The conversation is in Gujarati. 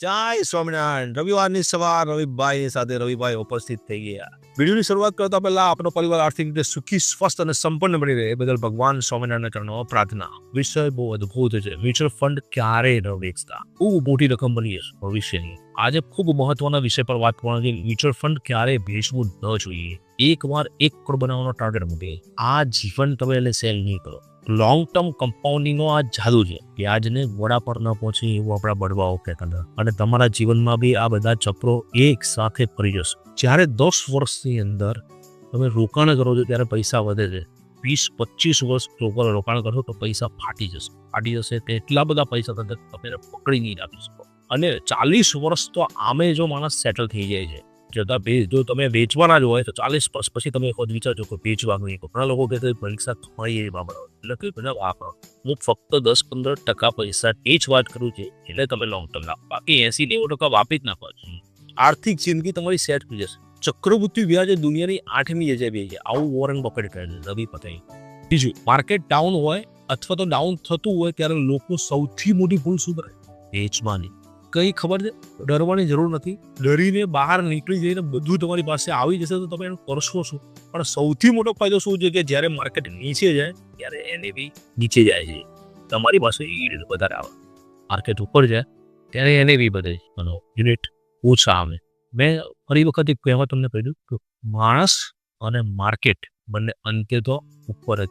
જય સ્વામિનારાયણ. રવિવારની સવાર રવિભાઈ સાથે રવિભાઈ ઉપસ્થિત થઈ ગયા. વિડીયોની શરૂઆત કરતા પહેલા આપણો પરિવાર આર્થિક રીતે સુખી, સ્વસ્થ અને સંપન્ન બની રહે એ બદલ ભગવાન સ્વામિનારાયણ ચરણોમાં પ્રાર્થના. વિષય બહુ અદભુત છે. મ્યુચ્યુઅલ ફંડ ક્યારેય ન વેચતા. બહુ મોટી રકમ બની જશે ભવિષ્યની. આજે ખૂબ મહત્વના વિષય પર વાત કરવાની છે. મ્યુચ્યુઅલ ફંડ ક્યારેય વેચવું ન જોઈએ. એકવાર 1 કરોડ બનાવવાનો ટાર્ગેટ મૂકે આ જીવન તમે એને સેલ નહીં કરો. લોંગ ટર્મ કમ્પાઉન્ડિંગનો આ જાદુ છે. વ્યાજને ઘોડા પર ન પહોંચે એવું આપણા બળવાઓ કહેતા હતા. અને તમારા જીવનમાં બી આ બધા ચક્રો એક સાથે ફરી જશે. જ્યારે 10 વર્ષની અંદર તમે રોકાણ કરો છો ત્યારે પૈસા વધે છે. 20-25 વર્ષ રોકાણ કરશો તો પૈસા ફાટી જશે તે એટલા બધા પૈસા તમે પકડી નહીં રાખી શકો. અને 40 વર્ષ તો આમે જો માણસ સેટલ થઈ જાય છે. જો તમે વેચવાના જ હોય તો 40 વર્ષ પછી તમે ખુદ વિચારજો કે વેચવાનું નહીં. ઘણા લોકો કહે છે પરીક્ષા થવાય એ બાબત એટલે કે બધા વાપરો. હું ફક્ત 10-15% પૈસા એ જ વાત કરું છું એટલે તમે લોંગ ટર્મ લાવો. બાકી 80-90% વાપરી જ નાખો. આર્થિક જિંદગી તમારી સેટ થઈ જશે. ચક્રવૃદ્ધિ વ્યાજ એ દુનિયાની 8મી અજાયબી છે. આવું વોરેન બફેટ કહે છે. રવિ પટેલ. બીજું, માર્કેટ ડાઉન હોય અથવા તો ડાઉન થતું હોય ત્યારે લોકો સૌથી મોટી ભૂલ શું કરે? વેચવાની. કઈ ખબર છે? ડરવાની જરૂર નથી. ડરીને બહાર નીકળી જઈને બધું તમારી પાસે આવી જશે તો તમે એનું કરશો શું? પણ સૌથી મોટો ફાયદો શું છે કે જ્યારે માર્કેટ નીચે જાય ત્યારે એને બી નીચે જાય છે. તમારી પાસે ઈડ વધારે આવે. માર્કેટ ઉપર જાય ત્યારે એને બી બધે યુનિટ ઓછા આવે. મેં ફરી વખત એક કહેવા તમને કહ્યું કે માણસ અને માર્કેટ બંને અંતે તો ઉપર જ